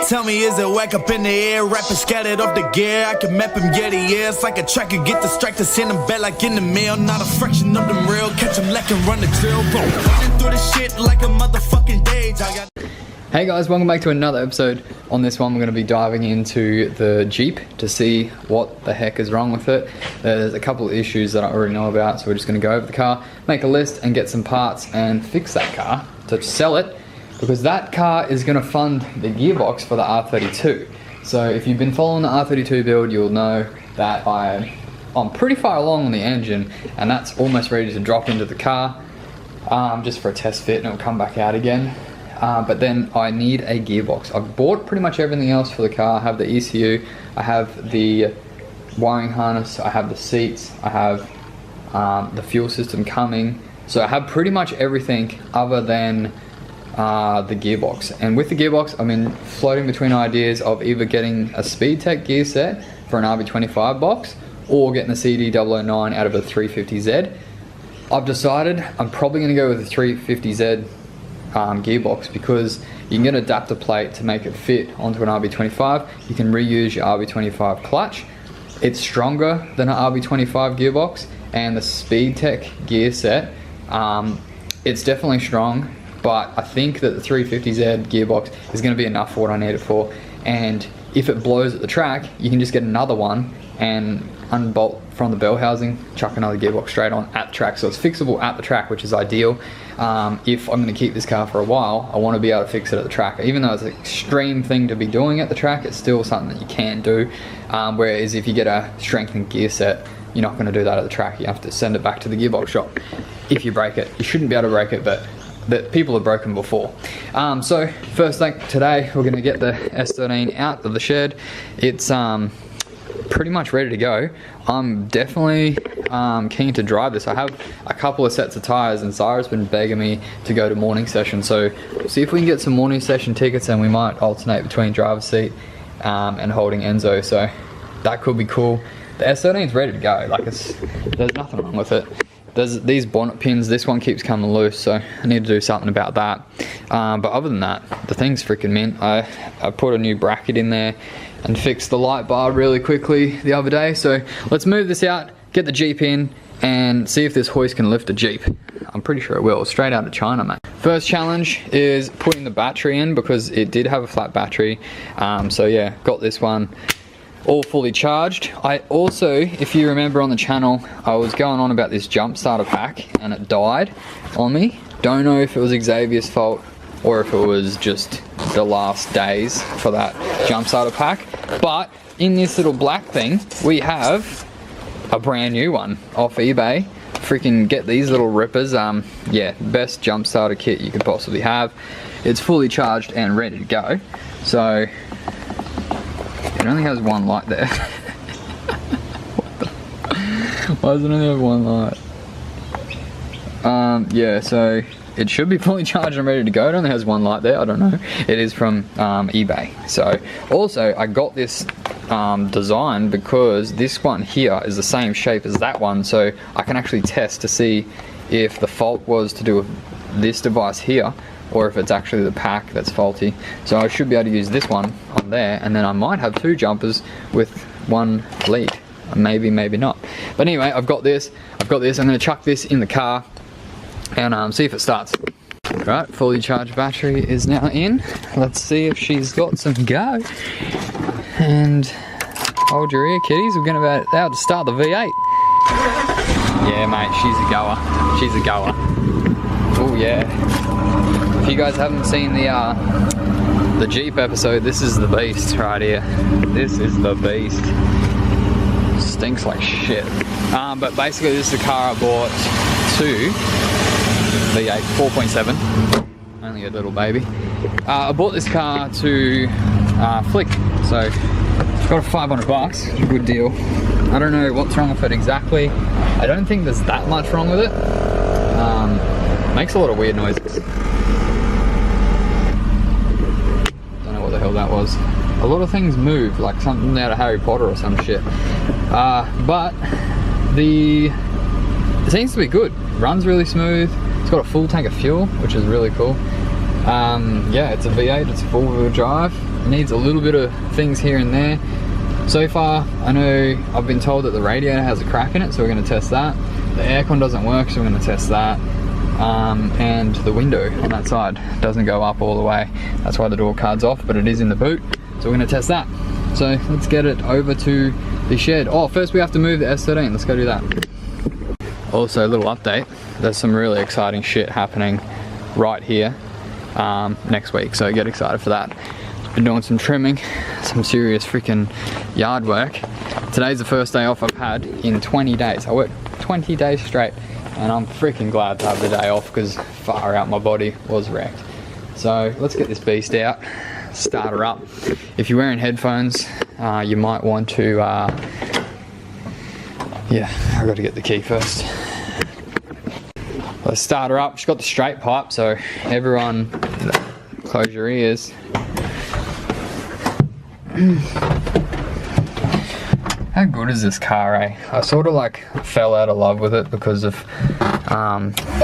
Tell me, is it whack up in the air? Rapping scattered off the gear. I can map him, yeah, yeah. It's like a tracker, get distracted, send him back like in the mail. Not a fraction of them real. Catch him like and run the drill. Running through the shit like a motherfucking dage. Hey guys, welcome back to another episode. On this one, we're going to be diving into the Jeep to see what the heck is wrong with it. There's a couple of issues that I already know about, so we're just going to go over the car, make a list and get some parts and fix that car to sell it, because that car is going to fund the gearbox for the R32. So if you've been following the R32 build, you'll know that I'm pretty far along on the engine, and that's almost ready to drop into the car just for a test fit, and it'll come back out again. But then I need a gearbox. I've bought pretty much everything else for the car. I have the ECU, I have the wiring harness, I have the seats, I have the fuel system coming. So I have pretty much everything other than the gearbox. And with the gearbox, I'm floating between ideas of either getting a Speedtech gear set for an RB25 box or getting a CD009 out of a 350Z. I've decided I'm probably going to go with the 350Z gearbox, because you can get an adapter plate to make it fit onto an RB25. You can reuse your RB25 clutch. It's stronger than an RB25 gearbox, and the Speedtech gear set, it's definitely strong, but I think that the 350Z gearbox is going to be enough for what I need it for. And if it blows at the track, you can just get another one and unbolt from the bell housing, chuck another gearbox straight on at the track. So it's fixable at the track, which is ideal. If I'm going to keep this car for a while, I want to be able to fix it at the track. Even though it's an extreme thing to be doing at the track, it's still something that you can do. Whereas if you get a strengthened gear set, you're not going to do that at the track. You have to send it back to the gearbox shop. If you break it, you shouldn't be able to break it, but that people have broken before. So first thing today, we're going to get the S13 out of the shed. It's pretty much ready to go. I'm definitely keen to drive this. I have a couple of sets of tires, and Sarah's been begging me to go to morning session, so we'll see if we can get some morning session tickets, and we might alternate between driver's seat and holding Enzo, so that could be cool. The S13 is ready to go. Like, there's nothing wrong with it. There's these bonnet pins, this one keeps coming loose, so I need to do something about that. But other than that, the thing's freaking mint. I put a new bracket in there and fixed the light bar really quickly the other day. So let's move this out, get the Jeep in, and see if this hoist can lift a Jeep. I'm pretty sure it will. Straight out of China, mate. First challenge is putting the battery in, because it did have a flat battery. So yeah, got this one all fully charged. I also, if you remember on the channel, I was going on about this jump starter pack and it died on me. Don't know if it was Xavier's fault or if it was just the last days for that jump starter pack. But in this little black thing, we have a brand new one off eBay. Freaking get these little rippers. Yeah, best jump starter kit you could possibly have. It's fully charged and ready to go. So it only has one light there. Why does it only have one light? Yeah, so it should be fully charged and ready to go. It only has one light there, I don't know. It is from eBay. So also I got this design because this one here is the same shape as that one, so I can actually test to see if the fault was to do with this device here, or if it's actually the pack that's faulty. So I should be able to use this one on there, and then I might have two jumpers with one lead. Maybe, maybe not. But anyway, I've got this. I'm gonna chuck this in the car and see if it starts. Right, fully charged battery is now in. Let's see if she's got some go. And hold your ear, kiddies. We're gonna be able to start the V8. Yeah, mate, she's a goer. She's a goer. Oh yeah. If you guys haven't seen the Jeep episode, this is the beast right here. This is the beast. Stinks like shit. But basically this is the car I bought to V8 4.7. Only a little baby. I bought this car to Flick, so got it 500 bucks. A good deal. I don't know what's wrong with it exactly. I don't think there's that much wrong with it. Makes a lot of weird noises. The hell that was. A lot of things move, like something out of Harry Potter or some shit. But it seems to be good. Runs really smooth. It's got a full tank of fuel, which is really cool. Yeah, it's a V8, it's a four-wheel drive. It needs a little bit of things here and there. So far, I know I've been told that the radiator has a crack in it, so we're going to test that. The aircon doesn't work, so we're going to test that. And the window on that side doesn't go up all the way. That's why the door card's off, but it is in the boot, so we're going to test that. So let's get it over to the shed. Oh, first we have to move the S13. Let's go do that. Also, a little update. There's some really exciting shit happening right here next week, so get excited for that. Been doing some trimming, some serious freaking yard work. Today's the first day off I've had in 20 days. I worked 20 days straight, and I'm freaking glad to have the day off because far out, my body was wrecked. So let's get this beast out, start her up. If you're wearing headphones, you might want to, yeah, I've got to get the key first. Let's start her up. She's got the straight pipe, so everyone close your ears. How good is this car, eh? I sort of like fell out of love with it because of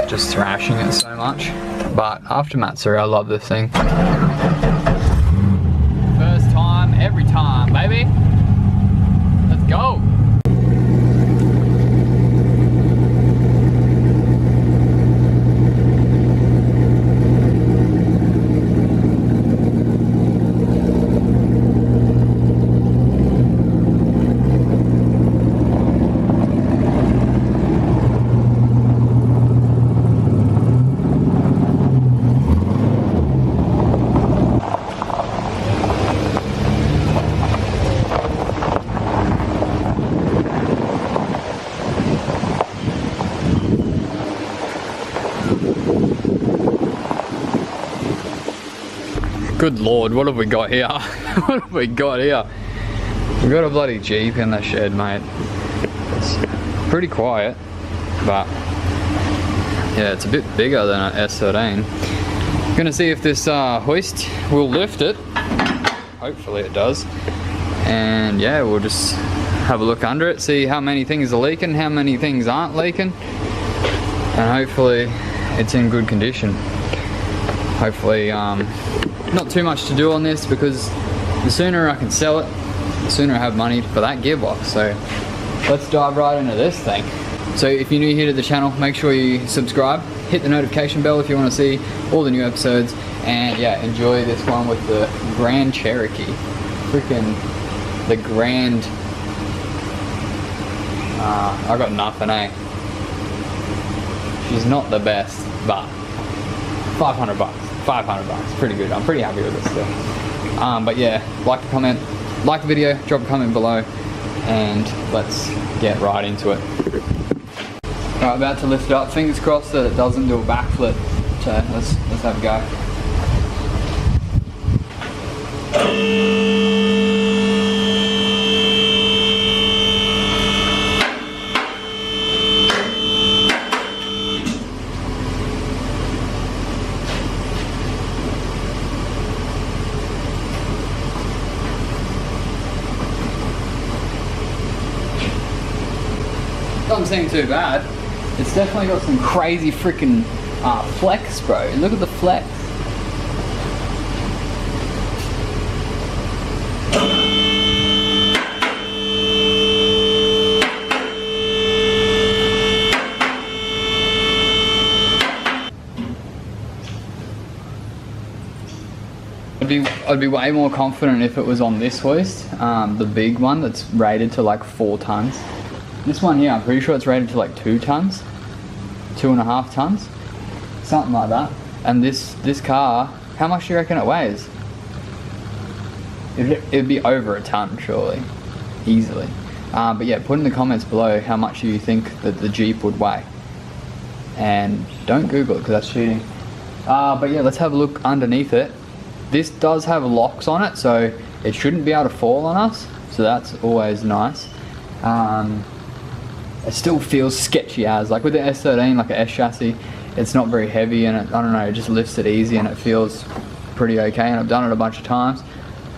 just thrashing it so much. But after Matsuri, I love this thing. First time, every time, baby. Let's go. Good lord, what have we got here? What have we got here? We've got a bloody Jeep in the shed, mate. It's pretty quiet, but yeah, it's a bit bigger than an S13. Gonna see if this hoist will lift it. Hopefully it does. And yeah, we'll just have a look under it, see how many things are leaking, how many things aren't leaking, and hopefully it's in good condition. Hopefully, not too much to do on this because the sooner I can sell it, the sooner I have money for that gearbox. So let's dive right into this thing. So if you're new here to the channel, make sure you subscribe, hit the notification bell if you want to see all the new episodes, and yeah, enjoy this one with the Grand Cherokee. Freaking the Grand, I got nothing, eh? She's not the best, but 500 bucks. 500 bucks, pretty good. I'm pretty happy with this still. But yeah, like the comment, like the video, drop a comment below, and let's get right into it. Alright, about to lift it up. Fingers crossed that it doesn't do a backflip. So let's have a go. Doesn't seem too bad. It's definitely got some crazy freaking flex, bro. Look at the flex. I'd be way more confident if it was on this hoist, the big one that's rated to like 4 tons. This one here, I'm pretty sure it's rated to like 2 tons, 2.5 tons, something like that. And this car, how much do you reckon it weighs? It'd be over a ton, surely, easily. But yeah, put in the comments below how much you think that the Jeep would weigh. And don't Google it because that's cheating. But yeah, let's have a look underneath it. This does have locks on it, so it shouldn't be able to fall on us. So that's always nice. It still feels sketchy as, like with the S13, like a S chassis, it's not very heavy and it, I don't know, it just lifts it easy and it feels pretty okay, and I've done it a bunch of times,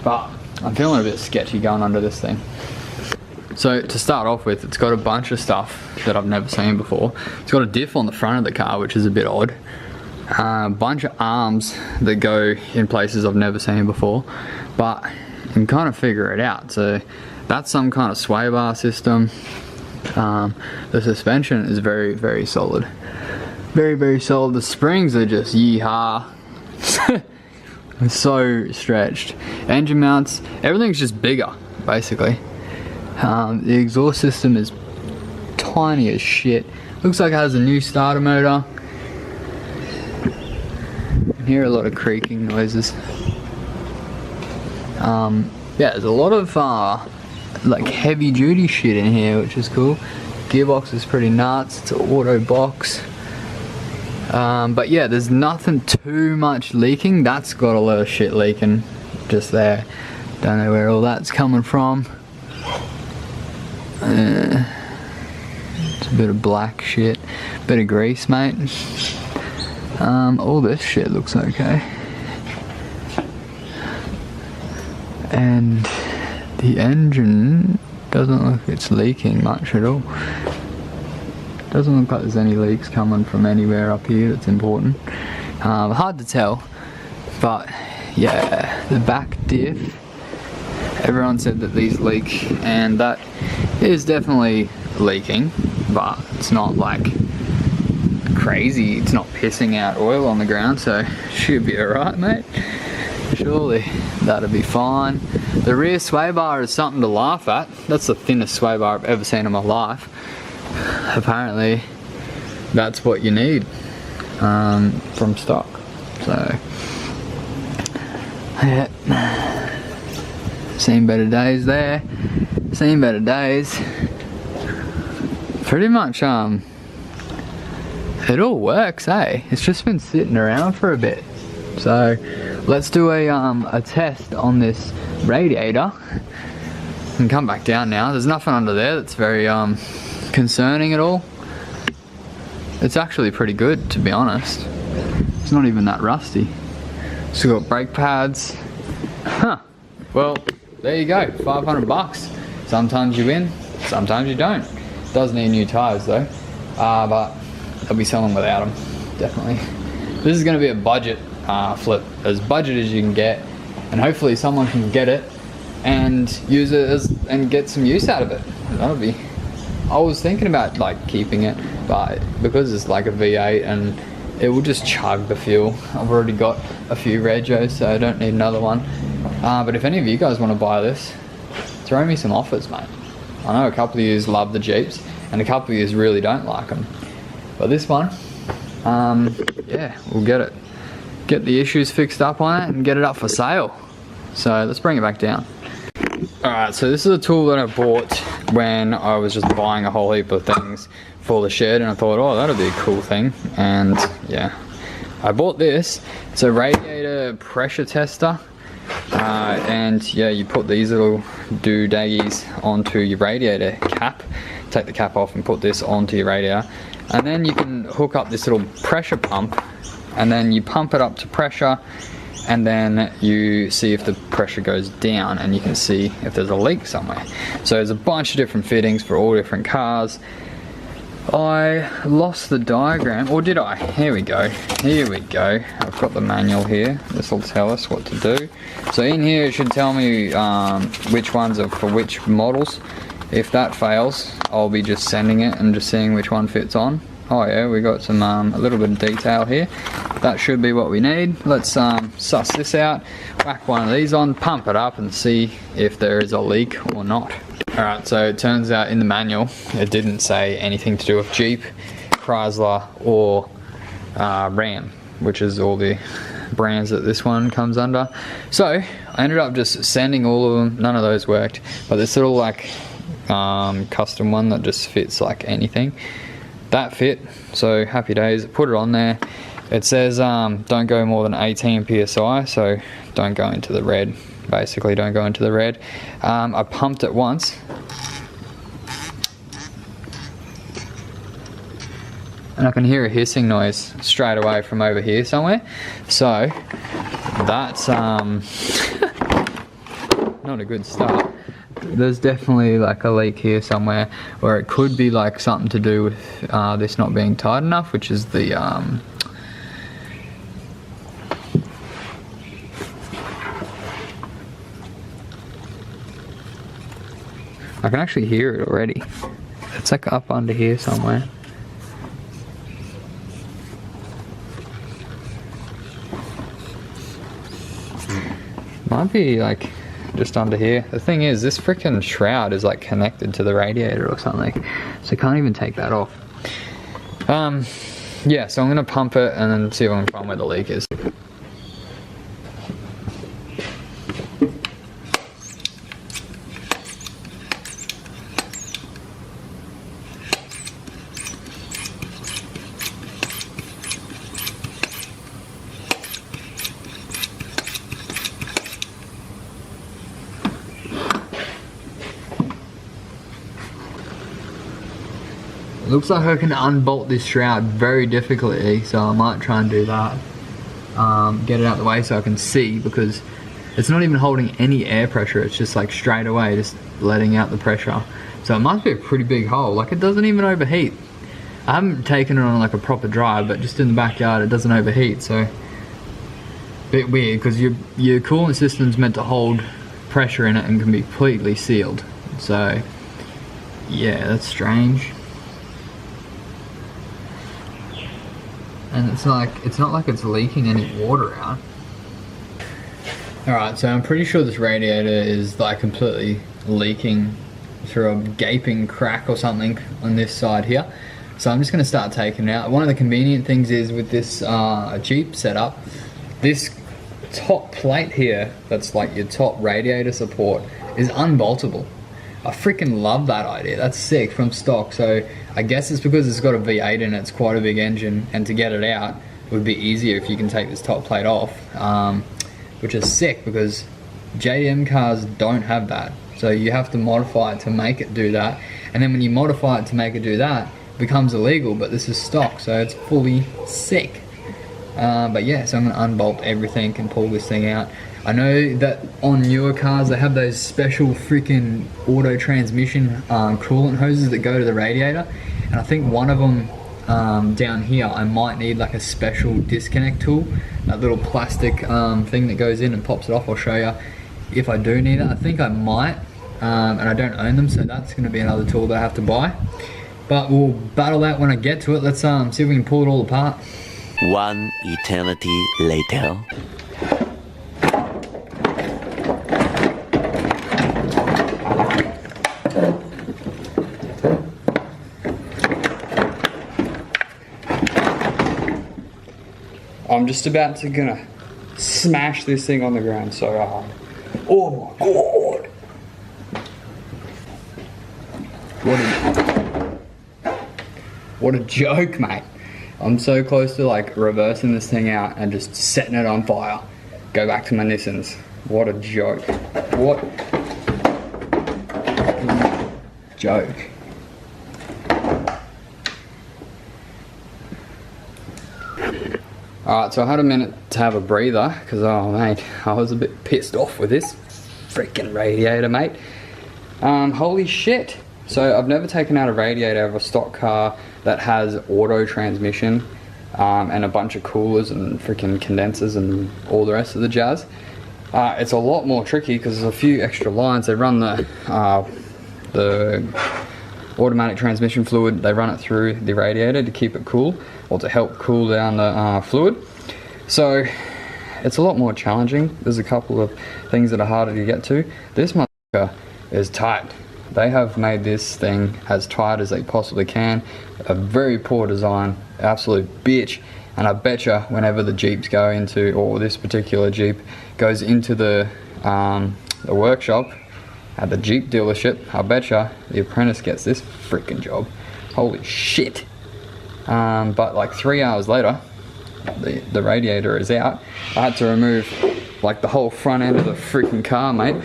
but I'm feeling a bit sketchy going under this thing. So to start off with, it's got a bunch of stuff that I've never seen before. It's got a diff on the front of the car, which is a bit odd. A bunch of arms that go in places I've never seen before, but you can kind of figure it out. So that's some kind of sway bar system. The suspension is very, very solid. Very, very solid. The springs are just yeehaw. So stretched. Engine mounts, everything's just bigger, basically. The exhaust system is tiny as shit. Looks like it has a new starter motor. You can hear a lot of creaking noises. Yeah, there's a lot of like heavy duty shit in here, which is cool. Gearbox is pretty nuts. It's an auto box. But yeah, there's nothing too much leaking. That's got a lot of shit leaking just there. Don't know where all that's coming from. It's a bit of black shit. Bit of grease, mate. All this shit looks okay. And the engine doesn't look like it's leaking much at all. Doesn't look like there's any leaks coming from anywhere up here that's important. Hard to tell, but yeah, the back diff, everyone said that these leak, and that is definitely leaking, but it's not like crazy. It's not pissing out oil on the ground, so should be alright, mate. Surely that'll be fine. The rear sway bar is something to laugh at. That's the thinnest sway bar I've ever seen in my life. Apparently that's what you need from stock. So yeah, seen better days there, seen better days. Pretty much it all works, eh? It's just been sitting around for a bit. So let's do a test on this radiator and come back down now. There's nothing under there that's very concerning at all. It's actually pretty good, to be honest. It's not even that rusty. So we've got brake pads. Huh. Well, there you go, 500 bucks. Sometimes you win, sometimes you don't. Does need new tires though, but I'll be selling without them, definitely. This is going to be a budget flip, as budget as you can get, and hopefully someone can get it and use it and get some use out of it. That'll be. I was thinking about like keeping it, but because it's like a V8 and it will just chug the fuel. I've already got a few Regos, so I don't need another one. But if any of you guys want to buy this, throw me some offers, mate. I know a couple of you love the Jeeps and a couple of you really don't like them, but this one, yeah, we'll get the issues fixed up on it and get it up for sale. So let's bring it back down. Alright, so this is a tool that I bought when I was just buying a whole heap of things for the shed, and I thought, oh, that'll be a cool thing. And yeah, I bought this. It's a radiator pressure tester, and yeah, you put these little doodaggies onto your radiator cap, take the cap off and put this onto your radiator, and then you can hook up this little pressure pump, and then you pump it up to pressure, and then you see if the pressure goes down, and you can see if there's a leak somewhere. So there's a bunch of different fittings for all different cars. I lost the diagram, or did I? Here we go. Here we go. I've got the manual here. This will tell us what to do. So in here it should tell me which ones are for which models. If that fails, I'll be just sending it and just seeing which one fits on. Oh yeah, we got some a little bit of detail here. That should be what we need. Let's suss this out, whack one of these on, pump it up and see if there is a leak or not. Alright, so it turns out in the manual it didn't say anything to do with Jeep, Chrysler or Ram, which is all the brands that this one comes under. So I ended up just sending all of them. None of those worked, but this little like custom one that just fits like anything, that fit. So happy days. Put it on there. It says don't go more than 18 psi, so don't go into the red. Basically don't go into the red. I pumped it once, and I can hear a hissing noise straight away from over here somewhere. So that's not a good start. There's definitely like a leak here somewhere, or it could be like something to do with this not being tight enough, which is the I can actually hear it already. It's like up under here somewhere. Might be like just under here. The thing is, this freaking shroud is like connected to the radiator or something, so I can't even take that off. Yeah, so I'm gonna pump it and then see if I can find where the leak is. Looks like I can unbolt this shroud very difficultly, so I might try and do that. Get it out of the way so I can see, because it's not even holding any air pressure, it's just like straight away just letting out the pressure. So it must be a pretty big hole, like it doesn't even overheat. I haven't taken it on like a proper drive, but just in the backyard it doesn't overheat, so bit weird, because your coolant system's meant to hold pressure in it and can be completely sealed. So yeah, that's strange. And it's not like it's leaking any water out. Alright, so I'm pretty sure this radiator is like completely leaking through a gaping crack or something on this side here. So I'm just going to start taking it out. One of the convenient things is with this Jeep setup, this top plate here, that's like your top radiator support, is unboltable. I freaking love that idea. That's sick from stock. So I guess it's because it's got a V8 in it, it's quite a big engine, and to get it out would be easier if you can take this top plate off, which is sick because JDM cars don't have that. So you have to modify it to make it do that, and then when you modify it to make it do that, it becomes illegal, but this is stock, so it's fully sick. But yeah, so I'm gonna unbolt everything and pull this thing out. I know that on newer cars they have those special freaking auto transmission coolant hoses that go to the radiator, and I think one of them down here I might need like a special disconnect tool, that little plastic thing that goes in and pops it off. I'll show you if I do need it. I think I might, and I don't own them, so that's going to be another tool that I have to buy, but we'll battle that when I get to it. Let's see if we can pull it all apart. One eternity later. I'm just about to gonna smash this thing on the ground so hard. Oh my god! What a joke, mate. I'm so close to like reversing this thing out and just setting it on fire. Go back to my Nissans. What a joke. What a joke. Alright, so I had a minute to have a breather because, oh mate, I was a bit pissed off with this freaking radiator, mate. Holy shit. So I've never taken out a radiator of a stock car that has auto transmission and a bunch of coolers and freaking condensers and all the rest of the jazz. It's a lot more tricky because there's a few extra lines. They run the automatic transmission fluid, they run it through the radiator to keep it cool, or to help cool down the fluid. So it's a lot more challenging. There's a couple of things that are harder to get to. This motherfucker is tight. They have made this thing as tight as they possibly can. A very poor design, absolute bitch. And I betcha whenever the Jeeps go into, or this particular Jeep goes into the workshop at the Jeep dealership, I betcha the apprentice gets this freaking job. Holy shit. But like 3 hours later, the radiator is out. I had to remove like the whole front end of the freaking car, mate.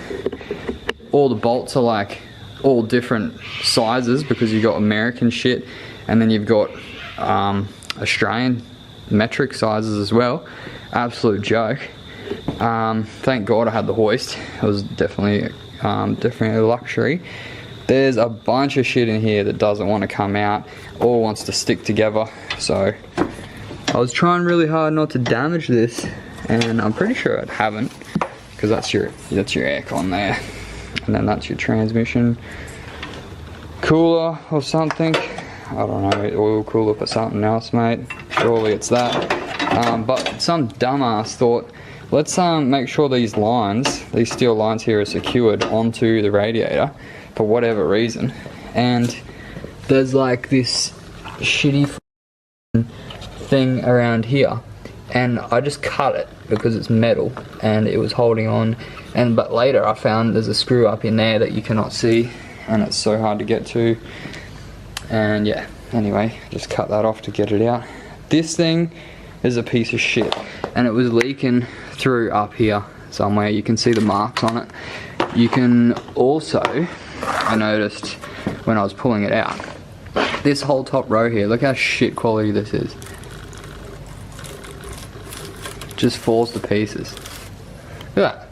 All the bolts are like all different sizes because you've got American shit, and then you've got Australian metric sizes as well. Absolute joke. Thank God I had the hoist. It was definitely a luxury. There's a bunch of shit in here that doesn't want to come out, all wants to stick together. So I was trying really hard not to damage this, and I'm pretty sure I haven't, because that's your aircon there, and then that's your transmission cooler or something. I don't know, oil cooler for something else, mate. Surely it's that. But some dumbass thought, let's make sure these lines, these steel lines here, are secured onto the radiator for whatever reason. And there's like this shitty thing around here, and I just cut it because it's metal and it was holding on. But later I found there's a screw up in there that you cannot see, and it's so hard to get to. And yeah, anyway, just cut that off to get it out. This thing is a piece of shit, and it was leaking through up here somewhere. You can see the marks on it. You can also, I noticed when I was pulling it out, this whole top row here, look how shit quality this is. Just falls to pieces. Look at that.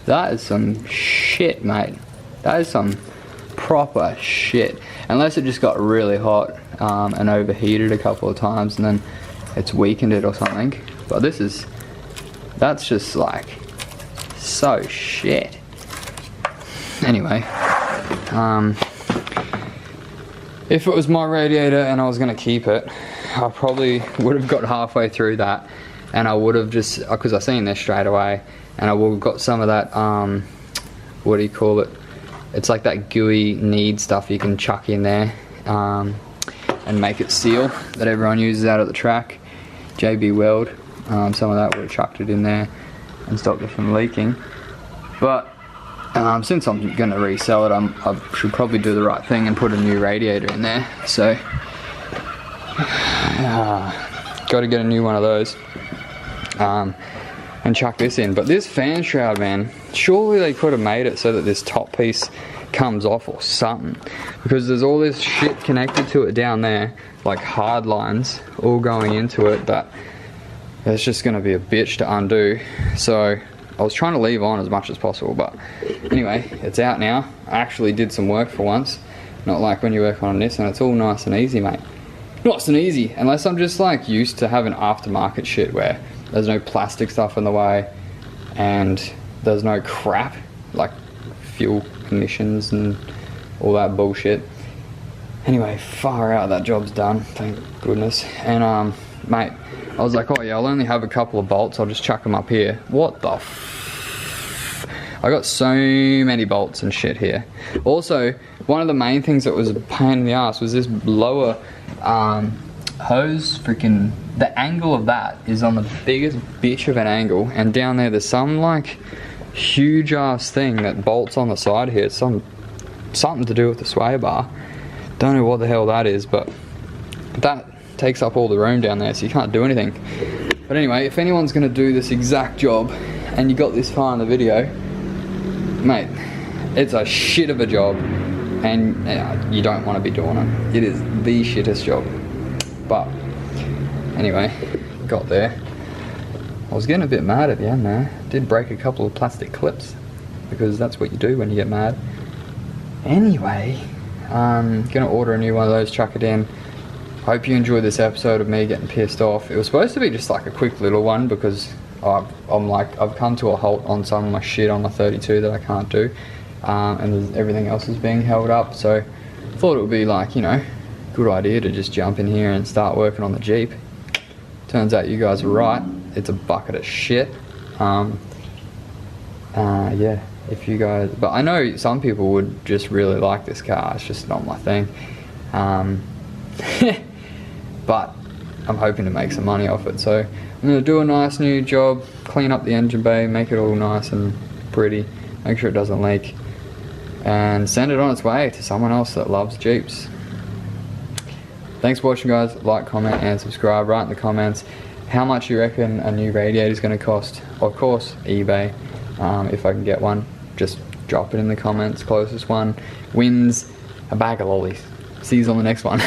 That is some shit, mate. That is some proper shit. Unless it just got really hot and overheated a couple of times and then it's weakened it or something. But that's just like so shit. Anyway, if it was my radiator and I was gonna keep it, I probably would have got halfway through that, and I would have just, because I seen this straight away, and I would have got some of that, what do you call it? It's like that gooey knead stuff you can chuck in there and make it seal that everyone uses out at the track. JB Weld, some of that would have chucked it in there and stopped it from leaking. But since I'm going to resell it, I should probably do the right thing and put a new radiator in there. So, got to get a new one of those and chuck this in. But this fan shroud, man, surely they could have made it so that this top piece comes off or something, because there's all this shit connected to it down there, like hard lines all going into it, but it's just going to be a bitch to undo. So I was trying to leave on as much as possible, but anyway, it's out now. I actually did some work for once, not like when you work on this and it's all nice and easy, mate. Nice and easy, unless I'm just like used to having aftermarket shit where there's no plastic stuff in the way and there's no crap like fuel emissions and all that bullshit. Anyway, far out, that job's done, thank goodness. And mate, I was like, oh yeah, I'll only have a couple of bolts, I'll just chuck them up here. What the I got so many bolts and shit here. Also, one of the main things that was a pain in the ass was this lower hose. Freaking, the angle of that is on the biggest bitch of an angle, and down there's some like huge ass thing that bolts on the side here. It's something to do with the sway bar. Don't know what the hell that is, but that takes up all the room down there, so you can't do anything. But anyway, if anyone's gonna do this exact job and you got this far in the video, mate, it's a shit of a job, and you don't want to be doing it. It is the shittest job. But anyway, got there. I was getting a bit mad at the end there. Did break a couple of plastic clips, because that's what you do when you get mad. Anyway, gonna order a new one of those, chuck it in. Hope you enjoyed this episode of me getting pissed off. It was supposed to be just like a quick little one, because I've come to a halt on some of my shit on my 32 that I can't do, and everything else is being held up. So I thought it would be like, you know, good idea to just jump in here and start working on the Jeep. Turns out you guys were right. It's a bucket of shit. Yeah, if you guys, but I know some people would just really like this car. It's just not my thing. But I'm hoping to make some money off it. So I'm gonna do a nice new job, clean up the engine bay, make it all nice and pretty, make sure it doesn't leak, and send it on its way to someone else that loves Jeeps. Thanks for watching, guys. Like, comment and subscribe. Write in the comments how much you reckon a new radiator is going to cost. Of course, eBay, if I can get one. Just drop it in the comments. Closest one wins a bag of lollies. See you on the next one.